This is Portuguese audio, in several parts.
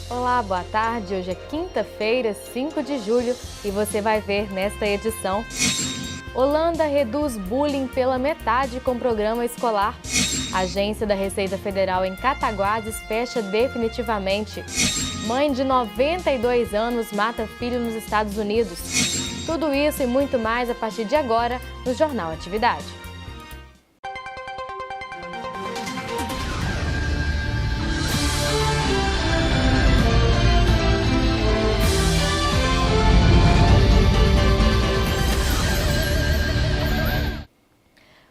Olá, boa tarde. Hoje é quinta-feira, 5 de julho, e você vai ver nesta edição: Holanda reduz bullying pela metade com programa escolar. A agência da Receita Federal em Cataguases fecha definitivamente. Mãe de 92 anos mata filho nos Estados Unidos. Tudo isso e muito mais a partir de agora no Jornal Atividade.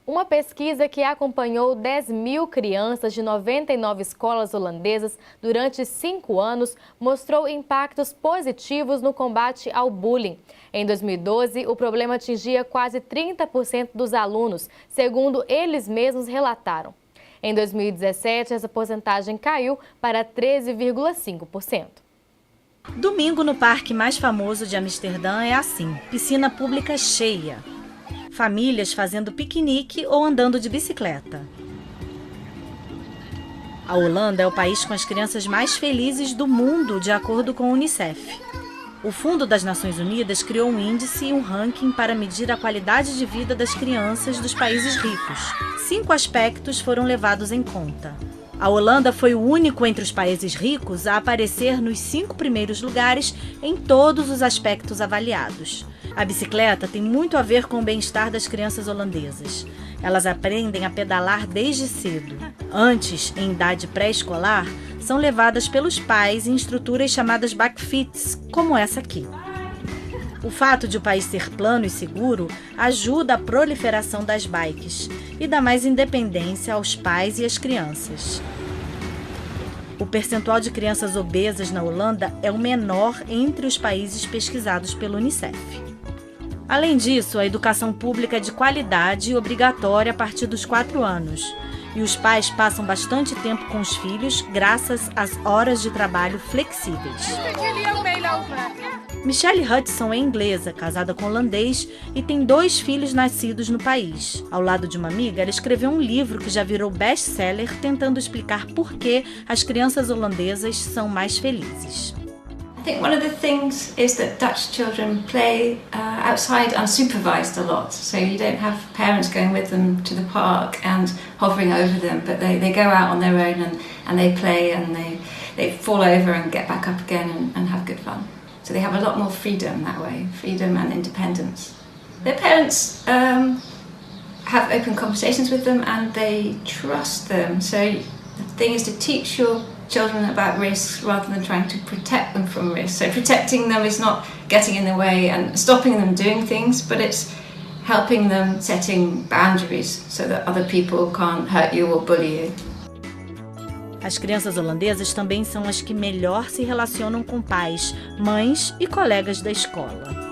Uma pesquisa que acompanhou 10 mil crianças de 99 escolas holandesas durante 5 anos mostrou impactos positivos no combate ao bullying. Em 2012, o problema atingia quase 30% dos alunos, segundo eles mesmos relataram. Em 2017, essa porcentagem caiu para 13,5%. Domingo no parque mais famoso de Amsterdã é assim, piscina pública cheia. Famílias fazendo piquenique ou andando de bicicleta. A Holanda é o país com as crianças mais felizes do mundo, de acordo com a Unicef. O Fundo das Nações Unidas criou um índice e um ranking para medir a qualidade de vida das crianças dos países ricos. 5 aspectos foram levados em conta. A Holanda foi o único entre os países ricos a aparecer nos 5 primeiros lugares em todos os aspectos avaliados. A bicicleta tem muito a ver com o bem-estar das crianças holandesas. Elas aprendem a pedalar desde cedo. Antes, em idade pré-escolar, são levadas pelos pais em estruturas chamadas bakfiets, como essa aqui. O fato de o país ser plano e seguro ajuda a proliferação das bikes e dá mais independência aos pais e às crianças. O percentual de crianças obesas na Holanda é o menor entre os países pesquisados pelo Unicef. Além disso, a educação pública é de qualidade e obrigatória a partir dos 4 anos. E os pais passam bastante tempo com os filhos graças às horas de trabalho flexíveis. Michelle Hudson é inglesa, casada com holandês e tem 2 filhos nascidos no país. Ao lado de uma amiga, ela escreveu um livro que já virou best-seller tentando explicar por que as crianças holandesas são mais felizes. I think one of the things is that Dutch children play outside unsupervised a lot, so you don't have parents going with them to the park and hovering over them, but they go out on their own and they play and they fall over and get back up again and have good fun. So they have a lot more freedom that way, freedom and independence. Their parents have open conversations with them and they trust them, so the thing is to teach your children about risks rather than trying to protect them from risks. So protecting them is not getting in the way and stopping them doing things, but it's helping them setting boundaries so that other people can't hurt you or bully you. As crianças holandesas também são as que melhor se relacionam com pais, mães e colegas da escola.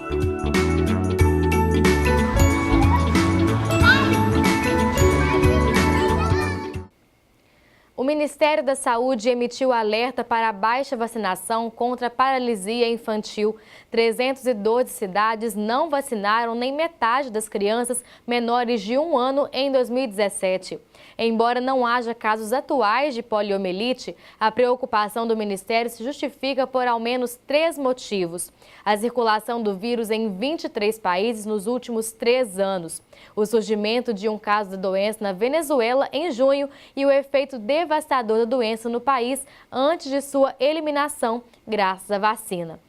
O Ministério da Saúde emitiu alerta para a baixa vacinação contra a paralisia infantil. 312 cidades não vacinaram nem metade das crianças menores de 1 ano em 2017. Embora não haja casos atuais de poliomielite, a preocupação do Ministério se justifica por ao menos 3 motivos. A circulação do vírus em 23 países nos últimos 3 anos, o surgimento de um caso da doença na Venezuela em junho e o efeito devastador da doença no país antes de sua eliminação graças à vacina.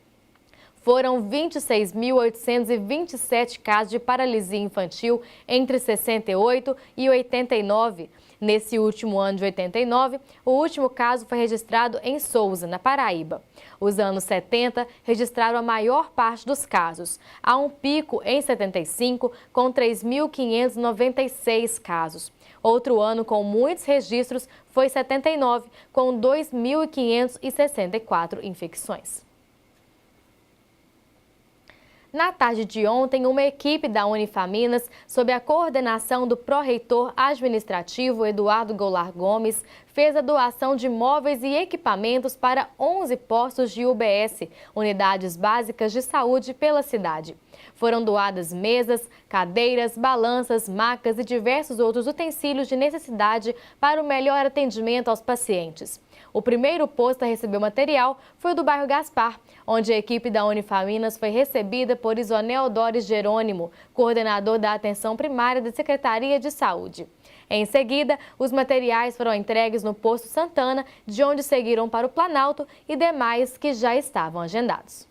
Foram 26.827 casos de paralisia infantil entre 68 e 89. Nesse último ano de 89, o último caso foi registrado em Sousa, na Paraíba. Os anos 70 registraram a maior parte dos casos. Há um pico em 75, com 3.596 casos. Outro ano com muitos registros foi 79, com 2.564 infecções. Na tarde de ontem, uma equipe da Unifaminas, sob a coordenação do pró-reitor administrativo Eduardo Goulart Gomes, fez a doação de móveis e equipamentos para 11 postos de UBS, unidades básicas de saúde pela cidade. Foram doadas mesas, cadeiras, balanças, macas e diversos outros utensílios de necessidade para o melhor atendimento aos pacientes. O primeiro posto a receber o material foi o do bairro Gaspar, onde a equipe da Unifaminas foi recebida por Isonel Dores Jerônimo, coordenador da Atenção Primária da Secretaria de Saúde. Em seguida, os materiais foram entregues no posto Santana, de onde seguiram para o Planalto e demais que já estavam agendados.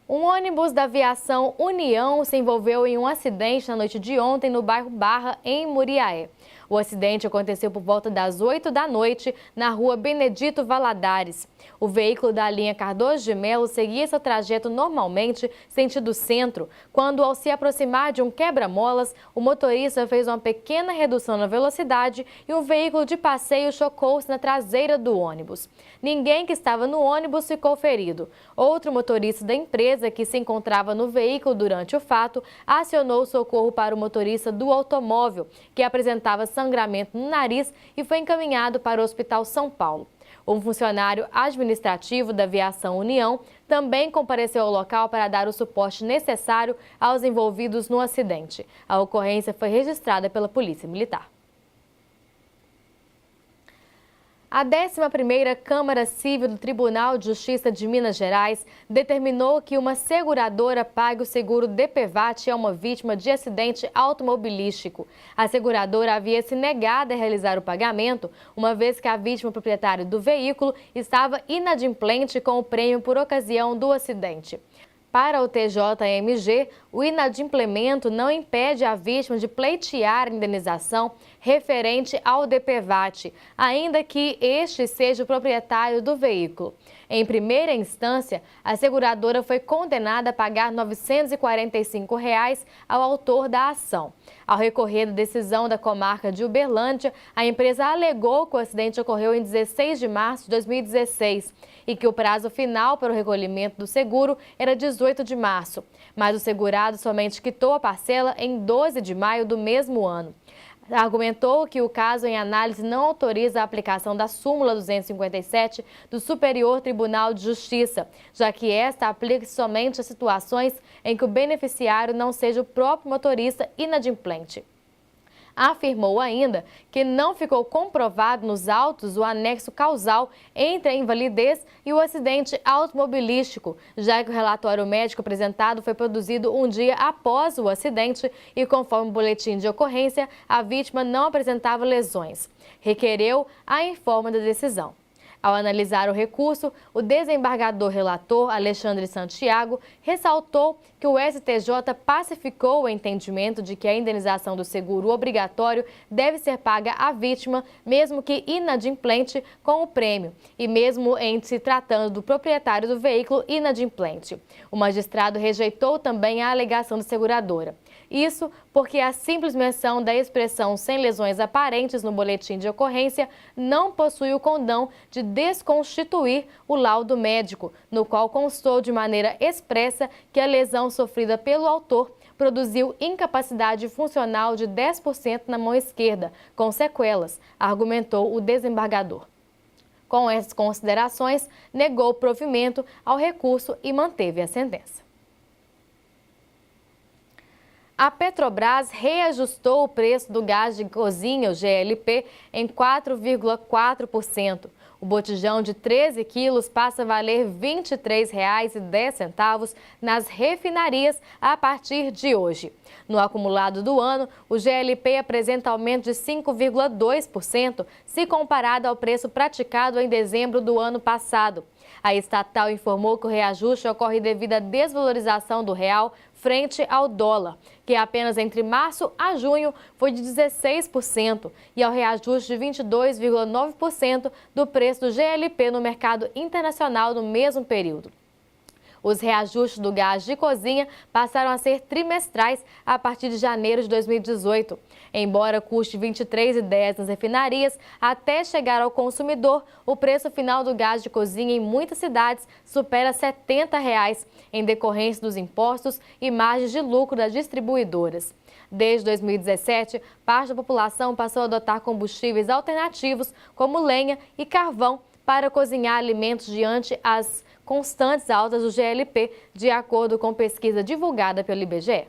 Um ônibus da aviação União se envolveu em um acidente na noite de ontem no bairro Barra, em Muriaé. O acidente aconteceu por volta das 8 da noite na rua Benedito Valadares. O veículo da linha Cardoso de Melo seguia seu trajeto normalmente, sentido centro, quando, ao se aproximar de um quebra-molas, o motorista fez uma pequena redução na velocidade e um veículo de passeio chocou-se na traseira do ônibus. Ninguém que estava no ônibus ficou ferido. Outro motorista da empresa, que se encontrava no veículo durante o fato, acionou o socorro para o motorista do automóvel, que apresentava sangramento no nariz e foi encaminhado para o Hospital São Paulo. Um funcionário administrativo da Aviação União também compareceu ao local para dar o suporte necessário aos envolvidos no acidente. A ocorrência foi registrada pela Polícia Militar. A 11ª Câmara Civil do Tribunal de Justiça de Minas Gerais determinou que uma seguradora pague o seguro DPVAT a uma vítima de acidente automobilístico. A seguradora havia se negado a realizar o pagamento, uma vez que a vítima proprietária do veículo estava inadimplente com o prêmio por ocasião do acidente. Para o TJMG, o inadimplemento não impede a vítima de pleitear a indenização referente ao DPVAT, ainda que este seja o proprietário do veículo. Em primeira instância, a seguradora foi condenada a pagar R$ 945 ao autor da ação. Ao recorrer da decisão da comarca de Uberlândia, a empresa alegou que o acidente ocorreu em 16 de março de 2016 e que o prazo final para o recolhimento do seguro era 18 de março, mas o segurado somente quitou a parcela em 12 de maio do mesmo ano. Argumentou que o caso em análise não autoriza a aplicação da súmula 257 do Superior Tribunal de Justiça, já que esta aplica-se somente a situações em que o beneficiário não seja o próprio motorista inadimplente. Afirmou ainda que não ficou comprovado nos autos o anexo causal entre a invalidez e o acidente automobilístico, já que o relatório médico apresentado foi produzido um dia após o acidente e, conforme o boletim de ocorrência, a vítima não apresentava lesões. Requereu a informa da decisão. Ao analisar o recurso, o desembargador relator Alexandre Santiago ressaltou que o STJ pacificou o entendimento de que a indenização do seguro obrigatório deve ser paga à vítima, mesmo que inadimplente, com o prêmio, e mesmo em se tratando do proprietário do veículo inadimplente. O magistrado rejeitou também a alegação da seguradora. Isso porque a simples menção da expressão sem lesões aparentes no boletim de ocorrência não possui o condão de desconstituir o laudo médico, no qual constou de maneira expressa que a lesão sofrida pelo autor produziu incapacidade funcional de 10% na mão esquerda, com sequelas, argumentou o desembargador. Com essas considerações, negou o provimento ao recurso e manteve a sentença. A Petrobras reajustou o preço do gás de cozinha, o GLP, em 4,4%. O botijão de 13 quilos passa a valer R$ 23,10 nas refinarias a partir de hoje. No acumulado do ano, o GLP apresenta aumento de 5,2% se comparado ao preço praticado em dezembro do ano passado. A estatal informou que o reajuste ocorre devido à desvalorização do real frente ao dólar, que apenas entre março a junho foi de 16%, e ao reajuste de 22,9% do preço do GLP no mercado internacional no mesmo período. Os reajustes do gás de cozinha passaram a ser trimestrais a partir de janeiro de 2018. Embora custe R$ 23,10 nas refinarias, até chegar ao consumidor, o preço final do gás de cozinha em muitas cidades supera R$ 70, em decorrência dos impostos e margens de lucro das distribuidoras. Desde 2017, parte da população passou a adotar combustíveis alternativos, como lenha e carvão, para cozinhar alimentos diante as constantes altas do GLP, de acordo com pesquisa divulgada pelo IBGE.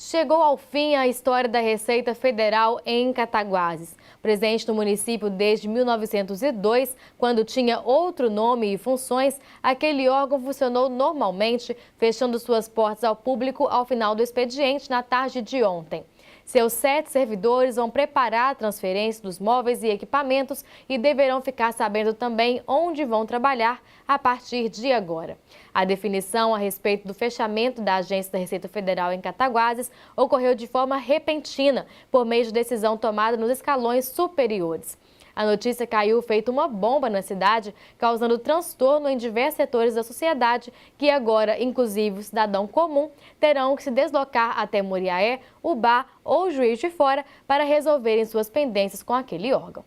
Chegou ao fim a história da Receita Federal em Cataguases. Presente no município desde 1902, quando tinha outro nome e funções, aquele órgão funcionou normalmente, fechando suas portas ao público ao final do expediente na tarde de ontem. Seus 7 servidores vão preparar a transferência dos móveis e equipamentos e deverão ficar sabendo também onde vão trabalhar a partir de agora. A definição a respeito do fechamento da Agência da Receita Federal em Cataguases ocorreu de forma repentina, por meio de decisão tomada nos escalões superiores. A notícia caiu feito uma bomba na cidade, causando transtorno em diversos setores da sociedade, que agora, inclusive o cidadão comum, terão que se deslocar até Muriaé, Ubá ou Juiz de Fora para resolverem suas pendências com aquele órgão.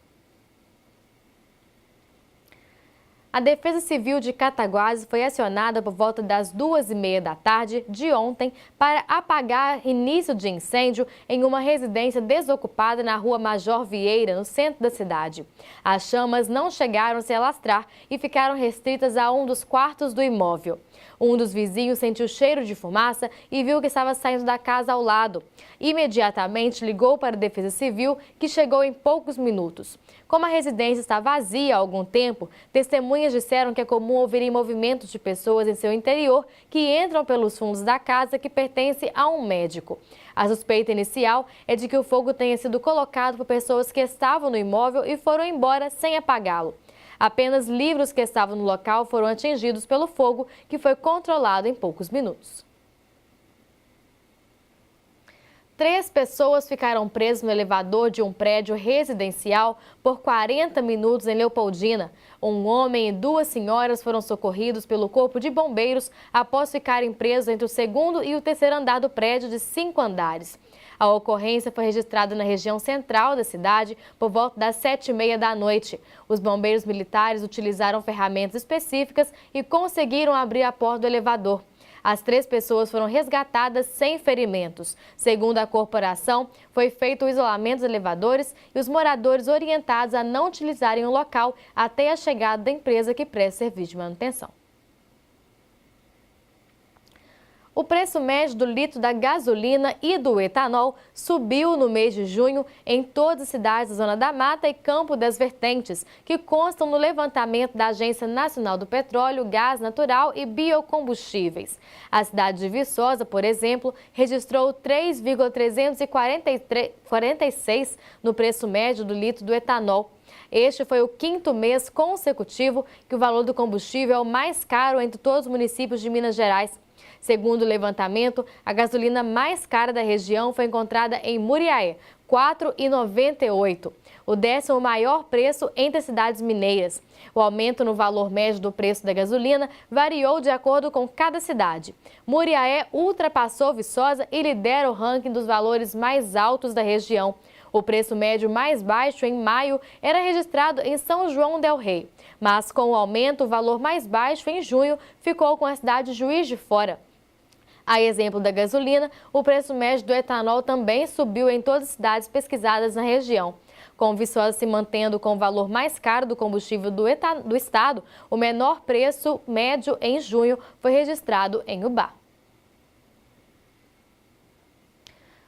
A Defesa Civil de Cataguases foi acionada por volta das 2h30 da tarde de ontem para apagar início de incêndio em uma residência desocupada na rua Major Vieira, no centro da cidade. As chamas não chegaram a se alastrar e ficaram restritas a um dos quartos do imóvel. Um dos vizinhos sentiu cheiro de fumaça e viu que estava saindo da casa ao lado. Imediatamente ligou para a Defesa Civil, que chegou em poucos minutos. Como a residência está vazia há algum tempo, testemunhas disseram que é comum ouvirem movimentos de pessoas em seu interior que entram pelos fundos da casa que pertence a um médico. A suspeita inicial é de que o fogo tenha sido colocado por pessoas que estavam no imóvel e foram embora sem apagá-lo. Apenas livros que estavam no local foram atingidos pelo fogo, que foi controlado em poucos minutos. 3 pessoas ficaram presas no elevador de um prédio residencial por 40 minutos em Leopoldina. Um homem e 2 senhoras foram socorridos pelo Corpo de Bombeiros após ficarem presos entre o 2º e o 3º andar do prédio de 5 andares. A ocorrência foi registrada na região central da cidade por volta das 7h30 da noite. Os bombeiros militares utilizaram ferramentas específicas e conseguiram abrir a porta do elevador. As 3 pessoas foram resgatadas sem ferimentos. Segundo a corporação, foi feito o isolamento dos elevadores e os moradores orientados a não utilizarem o local até a chegada da empresa que presta serviço de manutenção. O preço médio do litro da gasolina e do etanol subiu no mês de junho em todas as cidades da Zona da Mata e Campo das Vertentes, que constam no levantamento da Agência Nacional do Petróleo, Gás Natural e Biocombustíveis. A cidade de Viçosa, por exemplo, registrou 3,346 no preço médio do litro do etanol. Este foi o 5º mês consecutivo que o valor do combustível é o mais caro entre todos os municípios de Minas Gerais. Segundo o levantamento, a gasolina mais cara da região foi encontrada em Muriaé, R$ 4,98, o 10º maior preço entre as cidades mineiras. O aumento no valor médio do preço da gasolina variou de acordo com cada cidade. Muriaé ultrapassou Viçosa e lidera o ranking dos valores mais altos da região. O preço médio mais baixo em maio era registrado em São João del Rei, mas com o aumento, o valor mais baixo em junho ficou com a cidade de Juiz de Fora. A exemplo da gasolina, o preço médio do etanol também subiu em todas as cidades pesquisadas na região. Com Viçosa se mantendo com o valor mais caro do combustível do estado, o menor preço médio em junho foi registrado em Ubá.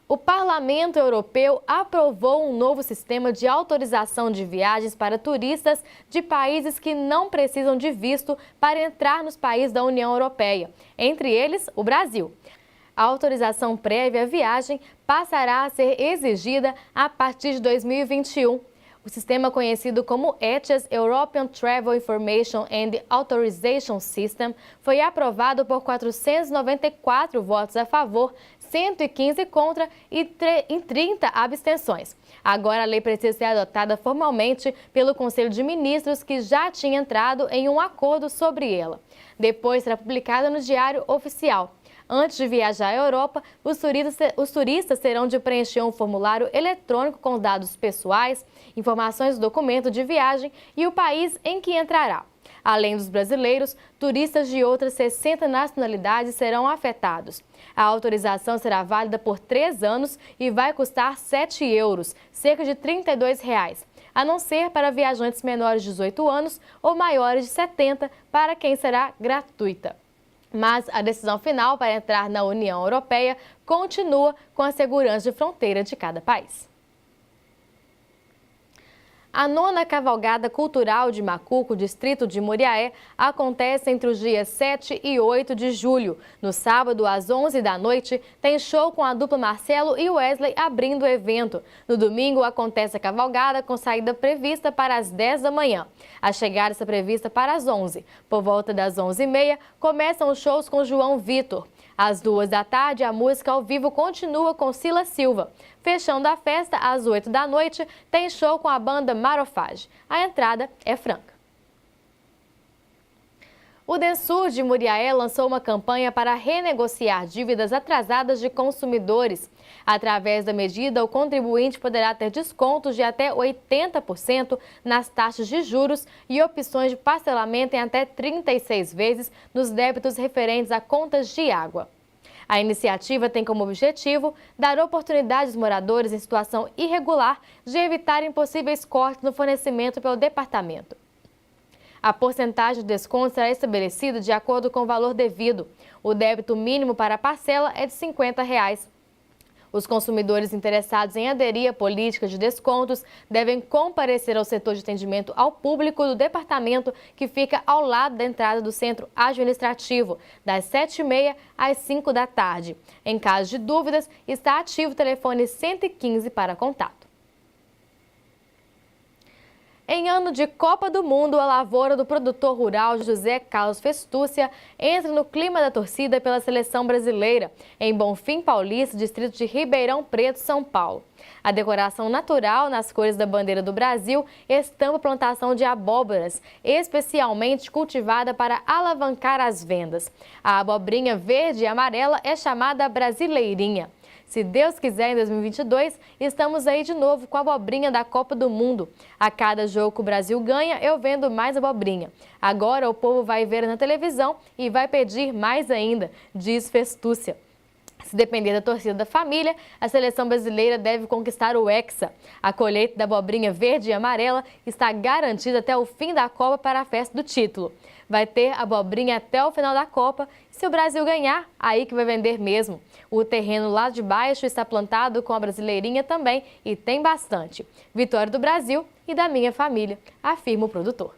O Parlamento Europeu aprovou um novo sistema de autorização de viagens para turistas de países que não precisam de visto para entrar nos países da União Europeia, entre eles o Brasil. A autorização prévia à viagem passará a ser exigida a partir de 2021. O sistema conhecido como ETIAS, European Travel Information and Authorization System, foi aprovado por 494 votos a favor, 115 contra e 30 abstenções. Agora a lei precisa ser adotada formalmente pelo Conselho de Ministros, que já tinha entrado em um acordo sobre ela. Depois será publicada no Diário Oficial. Antes de viajar à Europa, os turistas terão de preencher um formulário eletrônico com dados pessoais, informações do documento de viagem e o país em que entrará. Além dos brasileiros, turistas de outras 60 nacionalidades serão afetados. A autorização será válida por 3 anos e vai custar 7 euros, cerca de R$ 32, a não ser para viajantes menores de 18 anos ou maiores de 70, para quem será gratuita. Mas a decisão final para entrar na União Europeia continua com a segurança de fronteira de cada país. A 9ª Cavalgada Cultural de Macuco, distrito de Muriaé, acontece entre os dias 7 e 8 de julho. No sábado, às 11 da noite, tem show com a dupla Marcelo e Wesley abrindo o evento. No domingo, acontece a cavalgada com saída prevista para as 10 da manhã. A chegada está prevista para as 11. Por volta das 11h30, começam os shows com João Vitor. Às 2 da tarde, a música ao vivo continua com Silas Silva. Fechando a festa, às 8 da noite, tem show com a banda Marofage. A entrada é franca. O Densur de Muriaé lançou uma campanha para renegociar dívidas atrasadas de consumidores. Através da medida, o contribuinte poderá ter descontos de até 80% nas taxas de juros e opções de parcelamento em até 36 vezes nos débitos referentes a contas de água. A iniciativa tem como objetivo dar oportunidade aos moradores em situação irregular de evitarem possíveis cortes no fornecimento pelo departamento. A porcentagem de desconto será estabelecida de acordo com o valor devido. O débito mínimo para a parcela é de R$ 50. Os consumidores interessados em aderir à política de descontos devem comparecer ao setor de atendimento ao público do departamento, que fica ao lado da entrada do centro administrativo, das 7h30 às 5 da tarde. Em caso de dúvidas, está ativo o telefone 115 para contato. Em ano de Copa do Mundo, a lavoura do produtor rural José Carlos Festúcia entra no clima da torcida pela seleção brasileira, em Bonfim Paulista, distrito de Ribeirão Preto, São Paulo. A decoração natural nas cores da bandeira do Brasil estampa a plantação de abóboras, especialmente cultivada para alavancar as vendas. A abobrinha verde e amarela é chamada brasileirinha. Se Deus quiser, em 2022, estamos aí de novo com a abobrinha da Copa do Mundo. A cada jogo que o Brasil ganha, eu vendo mais abobrinha. Agora o povo vai ver na televisão e vai pedir mais ainda, diz Festúcia. Se depender da torcida da família, a seleção brasileira deve conquistar o Hexa. A colheita da abobrinha verde e amarela está garantida até o fim da Copa para a festa do título. Vai ter abobrinha até o final da Copa e se o Brasil ganhar, aí que vai vender mesmo. O terreno lá de baixo está plantado com a brasileirinha também e tem bastante. Vitória do Brasil e da minha família, afirma o produtor.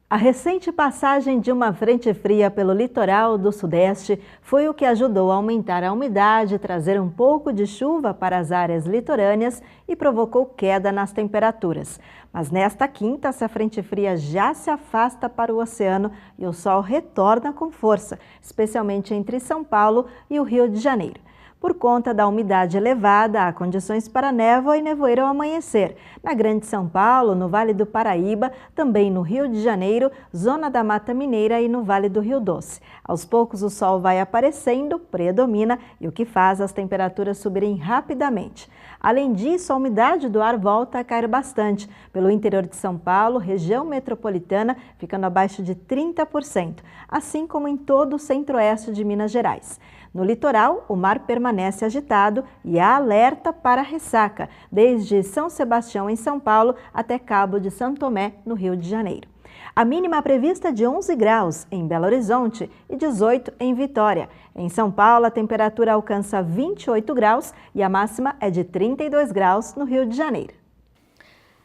A recente passagem de uma frente fria pelo litoral do Sudeste foi o que ajudou a aumentar a umidade, trazer um pouco de chuva para as áreas litorâneas e provocou queda nas temperaturas. Mas nesta quinta, essa frente fria já se afasta para o oceano e o sol retorna com força, especialmente entre São Paulo e o Rio de Janeiro. Por conta da umidade elevada, há condições para névoa e nevoeiro ao amanhecer. Na Grande São Paulo, no Vale do Paraíba, também no Rio de Janeiro, zona da Mata Mineira e no Vale do Rio Doce. Aos poucos o sol vai aparecendo, predomina e o que faz as temperaturas subirem rapidamente. Além disso, a umidade do ar volta a cair bastante. Pelo interior de São Paulo, região metropolitana, ficando abaixo de 30%, assim como em todo o centro-oeste de Minas Gerais. No litoral, o mar permanece agitado e há alerta para ressaca, desde São Sebastião, em São Paulo, até Cabo de Santo Tomé, no Rio de Janeiro. A mínima prevista é de 11 graus em Belo Horizonte e 18 em Vitória. Em São Paulo, a temperatura alcança 28 graus e a máxima é de 32 graus no Rio de Janeiro.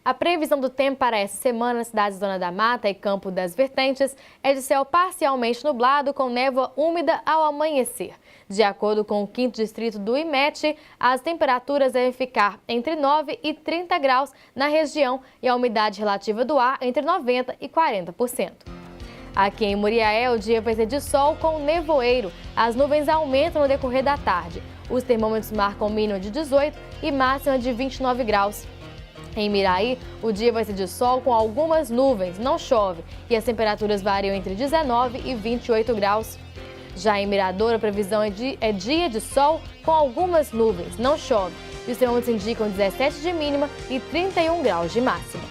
A previsão do tempo para essa semana nas cidades Zona da Mata e Campo das Vertentes é de céu parcialmente nublado com névoa úmida ao amanhecer. De acordo com o 5º distrito do IMET, as temperaturas devem ficar entre 9 e 30 graus na região e a umidade relativa do ar entre 90% e 40%. Aqui em Muriaé, o dia vai ser de sol com nevoeiro. As nuvens aumentam no decorrer da tarde. Os termômetros marcam mínima de 18 e máxima de 29 graus. Em Miraí, o dia vai ser de sol com algumas nuvens, não chove, e as temperaturas variam entre 19 e 28 graus. Já em Mirador, a previsão é dia de sol com algumas nuvens, não chove, e os termômetros indicam 17 de mínima e 31 graus de máxima.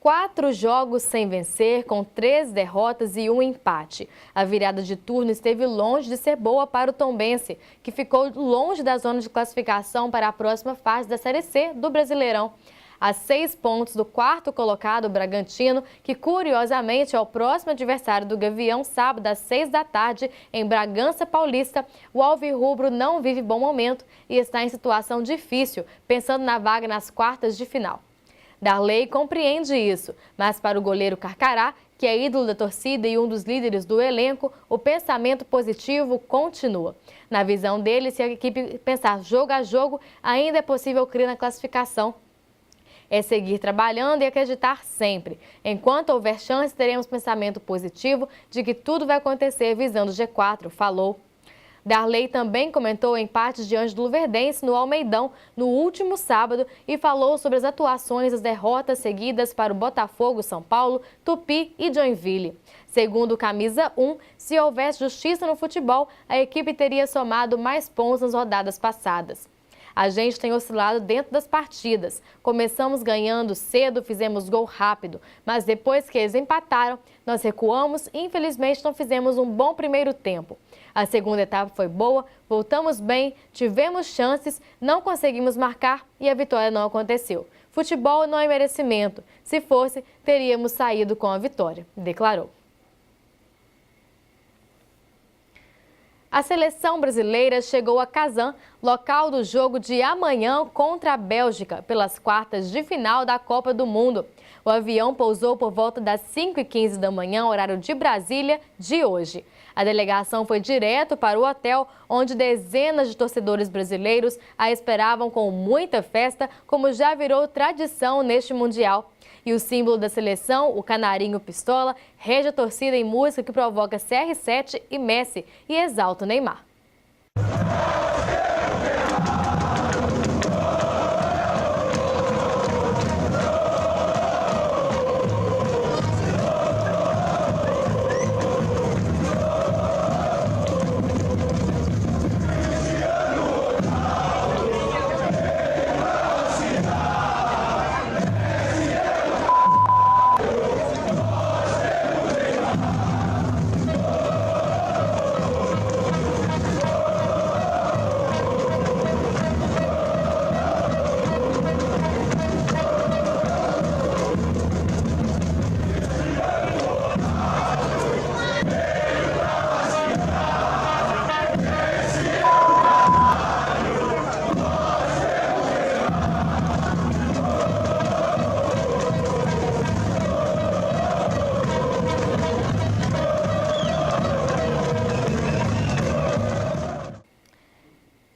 4 jogos sem vencer, com 3 derrotas e 1 empate. A virada de turno esteve longe de ser boa para o Tombense, que ficou longe da zona de classificação para a próxima fase da Série C do Brasileirão. A 6 pontos do 4º colocado, o Bragantino, que curiosamente é o próximo adversário do Gavião, sábado às 6 da tarde, em Bragança Paulista, o alvirrubro não vive bom momento e está em situação difícil, pensando na vaga nas quartas de final. Darley compreende isso, mas para o goleiro Carcará, que é ídolo da torcida e um dos líderes do elenco, o pensamento positivo continua. Na visão dele, se a equipe pensar jogo a jogo, ainda é possível crer na classificação. É seguir trabalhando e acreditar sempre. Enquanto houver chance, teremos pensamento positivo de que tudo vai acontecer visando o G4, falou. Darley também comentou o empate diante do Luverdense no Almeidão no último sábado e falou sobre as atuações das derrotas seguidas para o Botafogo, São Paulo, Tupi e Joinville. Segundo o Camisa 1, se houvesse justiça no futebol, a equipe teria somado mais pontos nas rodadas passadas. A gente tem oscilado dentro das partidas. Começamos ganhando cedo, fizemos gol rápido, mas depois que eles empataram, nós recuamos e infelizmente não fizemos um bom primeiro tempo. A segunda etapa foi boa, voltamos bem, tivemos chances, não conseguimos marcar e a vitória não aconteceu. Futebol não é merecimento. Se fosse, teríamos saído com a vitória, declarou. A seleção brasileira chegou a Kazan, local do jogo de amanhã contra a Bélgica, pelas quartas de final da Copa do Mundo. O avião pousou por volta das 5h15 da manhã, horário de Brasília, de hoje. A delegação foi direto para o hotel, onde dezenas de torcedores brasileiros a esperavam com muita festa, como já virou tradição neste Mundial. E o símbolo da seleção, o canarinho pistola, rege a torcida em música que provoca CR7 e Messi e exalta o Neymar.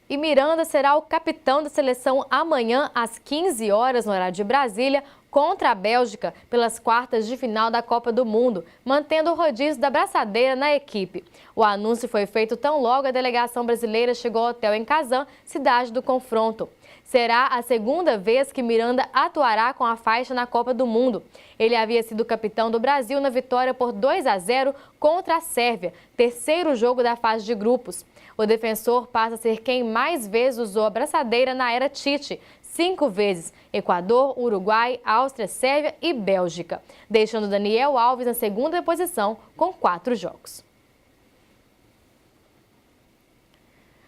E Miranda será o capitão da seleção amanhã às 15 horas no horário de Brasília contra a Bélgica pelas quartas de final da Copa do Mundo, mantendo o rodízio da braçadeira na equipe. O anúncio foi feito tão logo a delegação brasileira chegou ao hotel em Kazan, cidade do confronto. Será a segunda vez que Miranda atuará com a faixa na Copa do Mundo. Ele havia sido capitão do Brasil na vitória por 2-0 contra a Sérvia, terceiro jogo da fase de grupos. O defensor passa a ser quem mais vezes usou a braçadeira na era Tite, 5 vezes: Equador, Uruguai, Áustria, Sérvia e Bélgica, deixando Daniel Alves na segunda posição com 4 jogos.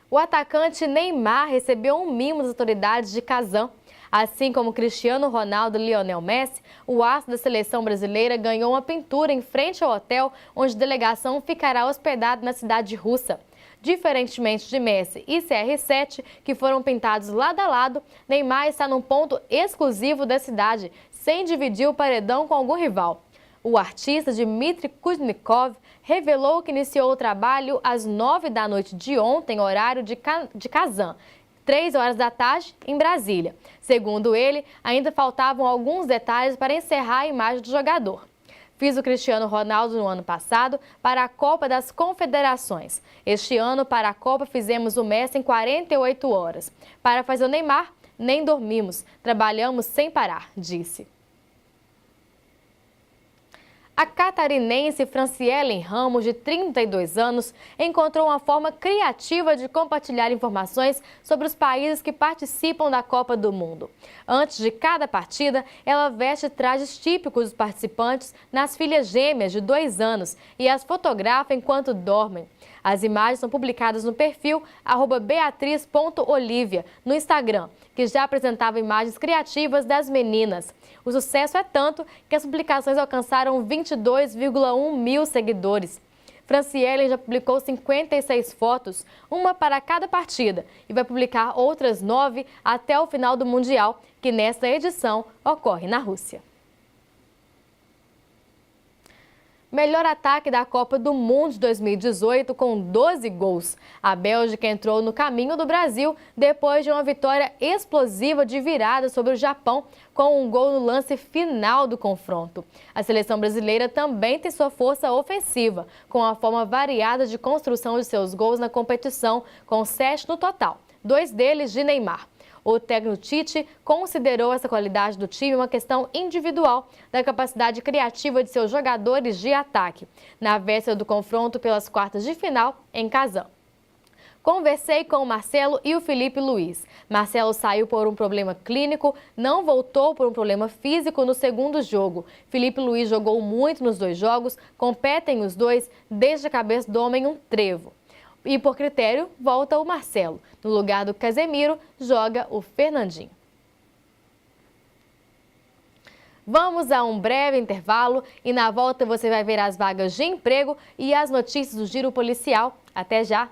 O atacante Neymar recebeu um mimo das autoridades de Kazan. Assim como Cristiano Ronaldo e Lionel Messi, o astro da seleção brasileira ganhou uma pintura em frente ao hotel onde a delegação ficará hospedada na cidade russa. Diferentemente de Messi e CR7, que foram pintados lado a lado, Neymar está num ponto exclusivo da cidade, sem dividir o paredão com algum rival. O artista Dmitry Kuznikov revelou que iniciou o trabalho às 9 da noite de ontem, horário de Kazan, 3 horas da tarde, em Brasília. Segundo ele, ainda faltavam alguns detalhes para encerrar a imagem do jogador. Fiz o Cristiano Ronaldo no ano passado para a Copa das Confederações. Este ano, para a Copa, fizemos o Messi em 48 horas. Para fazer o Neymar, nem dormimos, trabalhamos sem parar, disse. A catarinense Franciele Ramos, de 32 anos, encontrou uma forma criativa de compartilhar informações sobre os países que participam da Copa do Mundo. Antes de cada partida, ela veste trajes típicos dos participantes nas filhas gêmeas de 2 anos e as fotografa enquanto dormem. As imagens são publicadas no perfil @beatriz.olivia no Instagram, que já apresentava imagens criativas das meninas. O sucesso é tanto que as publicações alcançaram 22,1 mil seguidores. Franciele já publicou 56 fotos, uma para cada partida, e vai publicar outras 9 até o final do Mundial, que nesta edição ocorre na Rússia. Melhor ataque da Copa do Mundo de 2018 com 12 gols. A Bélgica entrou no caminho do Brasil depois de uma vitória explosiva de virada sobre o Japão com um gol no lance final do confronto. A seleção brasileira também tem sua força ofensiva, com a forma variada de construção de seus gols na competição, com 7 no total, 2 deles de Neymar. O técnico Tite considerou essa qualidade do time uma questão individual da capacidade criativa de seus jogadores de ataque, na véspera do confronto pelas quartas de final em Kazan. Conversei com o Marcelo e o Felipe Luiz. Marcelo saiu por um problema clínico, não voltou por um problema físico no segundo jogo. Felipe Luiz jogou muito nos 2 jogos, competem os dois desde a cabeça do homem um trevo. E por critério, volta o Marcelo. No lugar do Casemiro, joga o Fernandinho. Vamos a um breve intervalo e na volta você vai ver as vagas de emprego e as notícias do Giro Policial. Até já!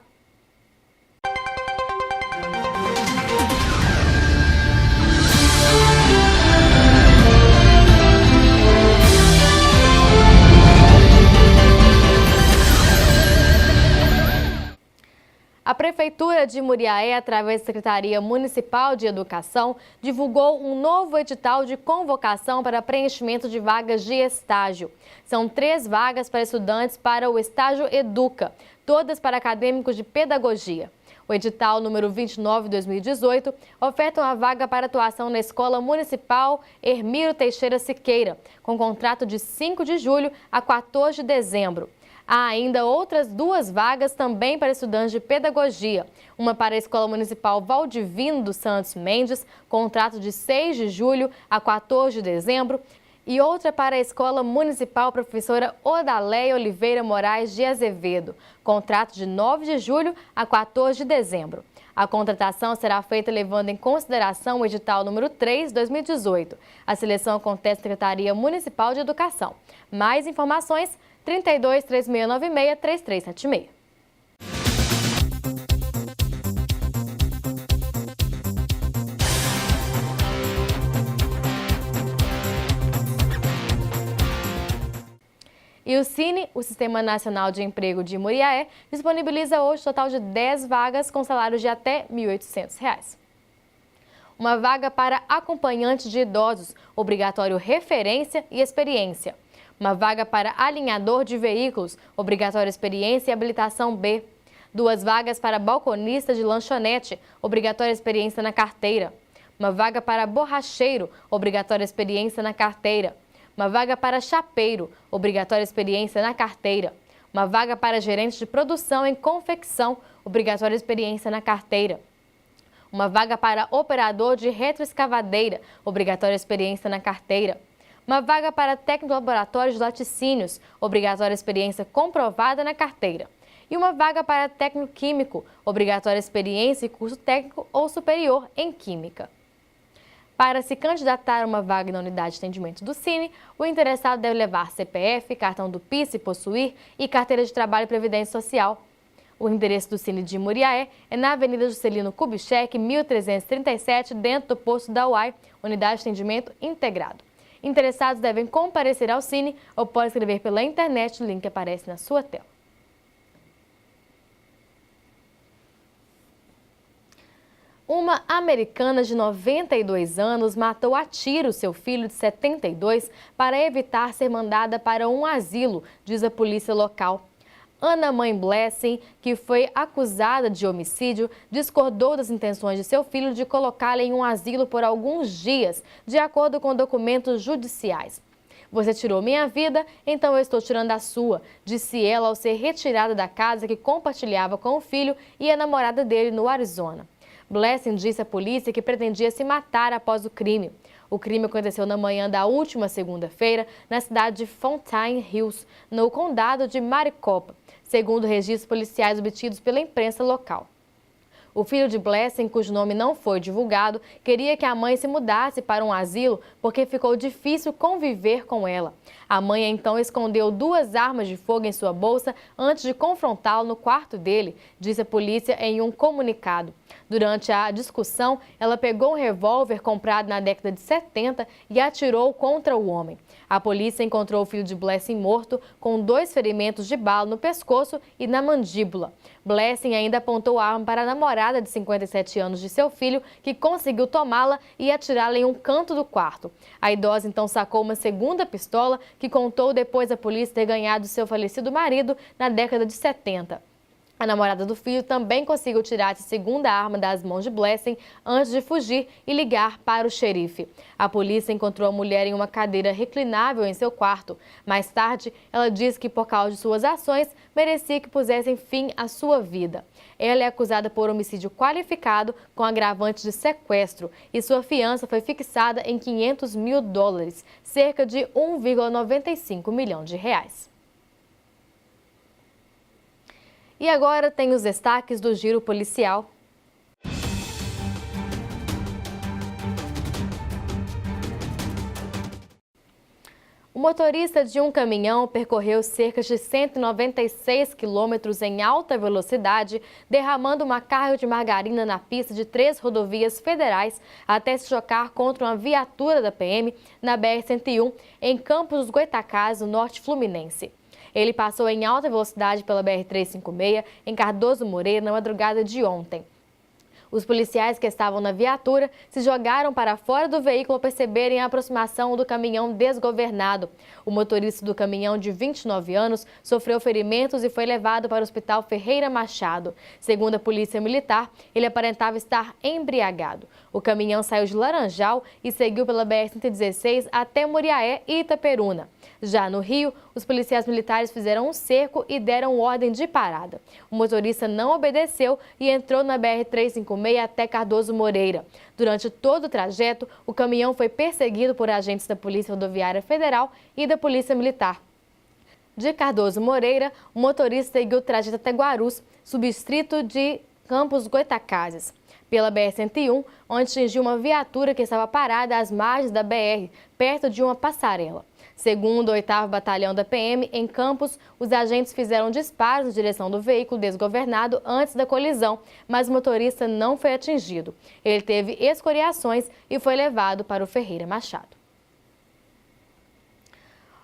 A Prefeitura de Muriaé, através da Secretaria Municipal de Educação, divulgou um novo edital de convocação para preenchimento de vagas de estágio. São 3 vagas para estudantes para o estágio Educa, todas para acadêmicos de pedagogia. O edital número 29/2018 oferta uma vaga para atuação na Escola Municipal Hermílio Teixeira Siqueira, com contrato de 5 de julho a 14 de dezembro. Há ainda outras 2 vagas também para estudantes de pedagogia. Uma para a Escola Municipal Valdivino dos Santos Mendes, contrato de 6 de julho a 14 de dezembro. E outra para a Escola Municipal Professora Odaléia Oliveira Moraes de Azevedo, contrato de 9 de julho a 14 de dezembro. A contratação será feita levando em consideração o edital número 3/2018. A seleção acontece na Secretaria Municipal de Educação. Mais informações 32 3696 3376. E o Cine, o Sistema Nacional de Emprego de Muriaé, disponibiliza hoje um total de 10 vagas com salários de até R$ 1.800. Uma vaga para acompanhante de idosos, obrigatório referência e experiência. Uma vaga para alinhador de veículos, obrigatória experiência e habilitação B. 2 vagas para balconista de lanchonete, obrigatória experiência na carteira. Uma vaga para borracheiro, obrigatória experiência na carteira. Uma vaga para chapeiro, obrigatória experiência na carteira. Uma vaga para gerente de produção em confecção, obrigatória experiência na carteira. Uma vaga para operador de retroescavadeira, obrigatória experiência na carteira. Uma vaga para técnico de laboratório de laticínios, obrigatória experiência comprovada na carteira. E uma vaga para técnico químico, obrigatória experiência e curso técnico ou superior em química. Para se candidatar a uma vaga na unidade de atendimento do Cine, o interessado deve levar CPF, cartão do PIS se possuir e carteira de trabalho e previdência social. O endereço do Cine de Muriaé é na Avenida Juscelino Kubitschek, 1337, dentro do posto da UAI, unidade de atendimento integrado. Interessados devem comparecer ao Cine ou podem escrever pela internet no link que aparece na sua tela. Uma americana de 92 anos matou a tiro seu filho de 72 para evitar ser mandada para um asilo, diz a polícia local. Ana Mãe Blessing, que foi acusada de homicídio, discordou das intenções de seu filho de colocá-la em um asilo por alguns dias, de acordo com documentos judiciais. Você tirou minha vida, então eu estou tirando a sua, disse ela ao ser retirada da casa que compartilhava com o filho e a namorada dele no Arizona. Blessing disse à polícia que pretendia se matar após o crime. O crime aconteceu na manhã da última segunda-feira na cidade de Fountain Hills, no condado de Maricopa, segundo registros policiais obtidos pela imprensa local. O filho de Blessing, cujo nome não foi divulgado, queria que a mãe se mudasse para um asilo porque ficou difícil conviver com ela. A mãe então escondeu 2 armas de fogo em sua bolsa antes de confrontá-lo no quarto dele, disse a polícia em um comunicado. Durante a discussão, ela pegou um revólver comprado na década de 70 e atirou contra o homem. A polícia encontrou o filho de Blessing morto, com 2 ferimentos de bala no pescoço e na mandíbula. Blessing ainda apontou a arma para a namorada de 57 anos de seu filho, que conseguiu tomá-la e atirá-la em um canto do quarto. A idosa então sacou uma segunda pistola, que contou depois à polícia ter ganhado seu falecido marido na década de 70. A namorada do filho também conseguiu tirar essa segunda arma das mãos de Blessing antes de fugir e ligar para o xerife. A polícia encontrou a mulher em uma cadeira reclinável em seu quarto. Mais tarde, ela disse que por causa de suas ações, merecia que pusessem fim à sua vida. Ela é acusada por homicídio qualificado com agravante de sequestro e sua fiança foi fixada em $500 mil, cerca de 1,95 milhão de reais. E agora tem os destaques do Giro Policial. O motorista de um caminhão percorreu cerca de 196 quilômetros em alta velocidade, derramando uma carga de margarina na pista de 3 rodovias federais até se chocar contra uma viatura da PM na BR-101 em Campos dos Goytacazes, no norte fluminense. Ele passou em alta velocidade pela BR-356 em Cardoso Moreira na madrugada de ontem. Os policiais que estavam na viatura se jogaram para fora do veículo ao perceberem a aproximação do caminhão desgovernado. O motorista do caminhão, de 29 anos, sofreu ferimentos e foi levado para o Hospital Ferreira Machado. Segundo a Polícia Militar, ele aparentava estar embriagado. O caminhão saiu de Laranjal e seguiu pela BR-116 até Muriaé e Itaperuna. Já no Rio, os policiais militares fizeram um cerco e deram ordem de parada. O motorista não obedeceu e entrou na BR-356 até Cardoso Moreira. Durante todo o trajeto, o caminhão foi perseguido por agentes da Polícia Rodoviária Federal e da Polícia Militar. De Cardoso Moreira, o motorista seguiu o trajeto até Guarus, subdistrito de Campos dos Goytacazes, pela BR-101, onde atingiu uma viatura que estava parada às margens da BR, perto de uma passarela. Segundo o 8º Batalhão da PM, em Campos, os agentes fizeram disparos na direção do veículo desgovernado antes da colisão, mas o motorista não foi atingido. Ele teve escoriações e foi levado para o Ferreira Machado.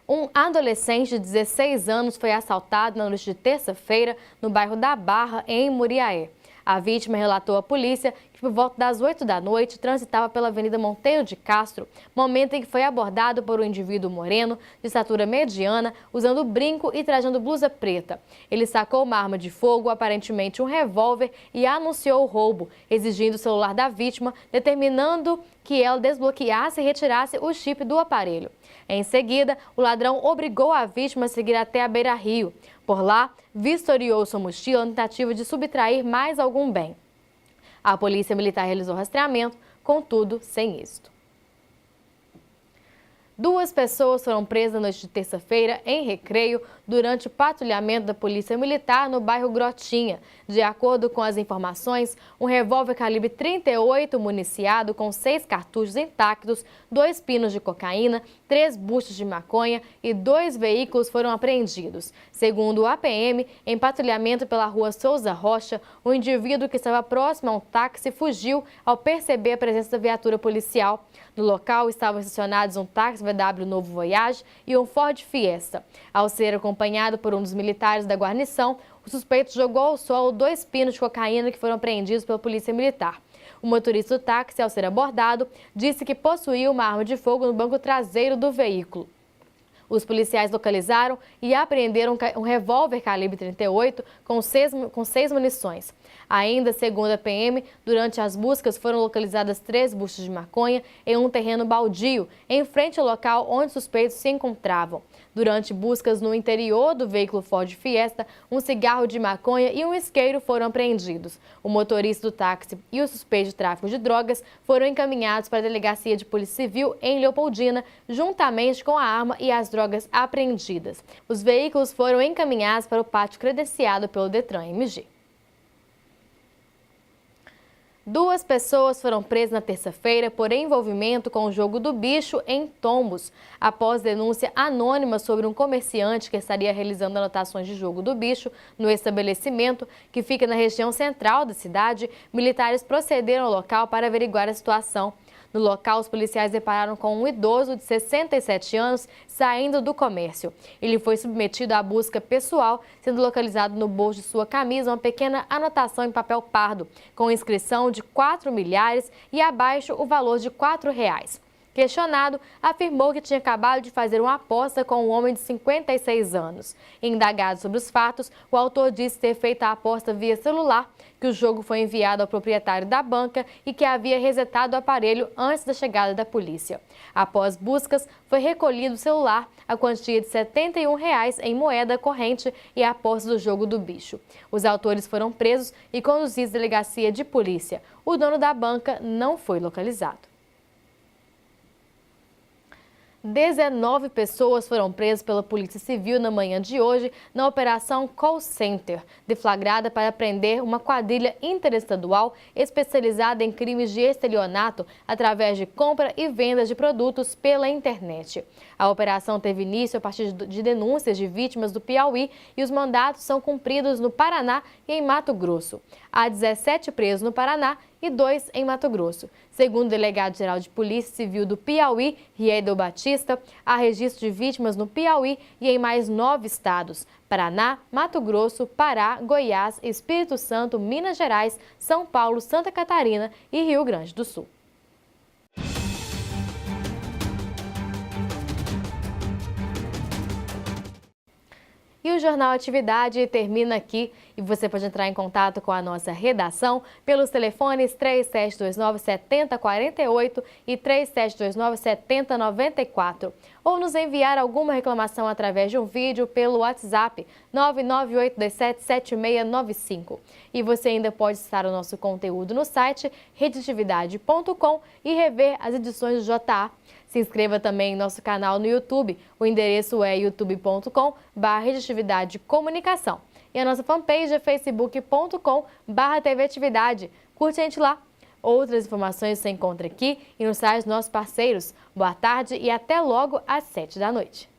Um adolescente de 16 anos foi assaltado na noite de terça-feira no bairro da Barra, em Muriaé. A vítima relatou à polícia que por volta das 8 da noite transitava pela Avenida Monteiro de Castro, momento em que foi abordado por um indivíduo moreno, de estatura mediana, usando brinco e trajando blusa preta. Ele sacou uma arma de fogo, aparentemente um revólver, e anunciou o roubo, exigindo o celular da vítima, determinando que ela desbloqueasse e retirasse o chip do aparelho. Em seguida, o ladrão obrigou a vítima a seguir até a beira-rio. Por lá, vistoriou sua mochila na tentativa de subtrair mais algum bem. A polícia militar realizou rastreamento, contudo, sem êxito. 2 pessoas foram presas na noite de terça-feira em Recreio durante o patrulhamento da Polícia Militar no bairro Grotinha. De acordo com as informações, um revólver calibre 38 municiado com 6 cartuchos intactos, 2 pinos de cocaína, 3 buchas de maconha e 2 veículos foram apreendidos. Segundo o APM, em patrulhamento pela rua Souza Rocha, o indivíduo que estava próximo a um táxi fugiu ao perceber a presença da viatura policial. No local estavam estacionados um táxi VW Novo Voyage e um Ford Fiesta. Ao ser acompanhado por um dos militares da guarnição, o suspeito jogou ao solo 2 pinos de cocaína que foram apreendidos pela Polícia Militar. O motorista do táxi, ao ser abordado, disse que possuía uma arma de fogo no banco traseiro do veículo. Os policiais localizaram e apreenderam um revólver calibre 38 com seis munições. Ainda, segundo a PM, durante as buscas foram localizadas 3 buchas de maconha em um terreno baldio, em frente ao local onde os suspeitos se encontravam. Durante buscas no interior do veículo Ford Fiesta, um cigarro de maconha e um isqueiro foram apreendidos. O motorista do táxi e o suspeito de tráfico de drogas foram encaminhados para a Delegacia de Polícia Civil em Leopoldina, juntamente com a arma e as drogas apreendidas. Os veículos foram encaminhados para o pátio credenciado pelo Detran MG. 2 pessoas foram presas na terça-feira por envolvimento com o jogo do bicho em Tombos, após denúncia anônima sobre um comerciante que estaria realizando anotações de jogo do bicho no estabelecimento, que fica na região central da cidade. Militares procederam ao local para averiguar a situação. No local, os policiais depararam com um idoso de 67 anos saindo do comércio. Ele foi submetido à busca pessoal, sendo localizado no bolso de sua camisa uma pequena anotação em papel pardo, com inscrição de 4 milhares e abaixo o valor de R$ 4. Questionado, afirmou que tinha acabado de fazer uma aposta com um homem de 56 anos. Indagado sobre os fatos, o autor disse ter feito a aposta via celular, que o jogo foi enviado ao proprietário da banca e que havia resetado o aparelho antes da chegada da polícia. Após buscas, foi recolhido o celular, a quantia de R$ 71 em moeda corrente e a aposta do jogo do bicho. Os autores foram presos e conduzidos à delegacia de polícia. O dono da banca não foi localizado. 19 pessoas foram presas pela Polícia Civil na manhã de hoje na Operação Call Center, deflagrada para prender uma quadrilha interestadual especializada em crimes de estelionato através de compra e venda de produtos pela internet. A operação teve início a partir de denúncias de vítimas do Piauí e os mandatos são cumpridos no Paraná e em Mato Grosso. Há 17 presos no Paraná e 2 em Mato Grosso. Segundo o delegado-geral de Polícia Civil do Piauí, Riedel Batista, há registro de vítimas no Piauí e em mais 9 estados: Paraná, Mato Grosso, Pará, Goiás, Espírito Santo, Minas Gerais, São Paulo, Santa Catarina e Rio Grande do Sul. E o Jornal Atividade termina aqui e você pode entrar em contato com a nossa redação pelos telefones 3729-7048 e 3729-7094 ou nos enviar alguma reclamação através de um vídeo pelo WhatsApp 998277695. E você ainda pode acessar o nosso conteúdo no site reditividade.com e rever as edições do JA. Se inscreva também em nosso canal no YouTube. O endereço é youtube.com/reditividade comunicação. E a nossa fanpage é facebook.com/TV Atividade. Curte a gente lá. Outras informações você encontra aqui e no site dos nossos parceiros. Boa tarde e até logo às 7 da noite.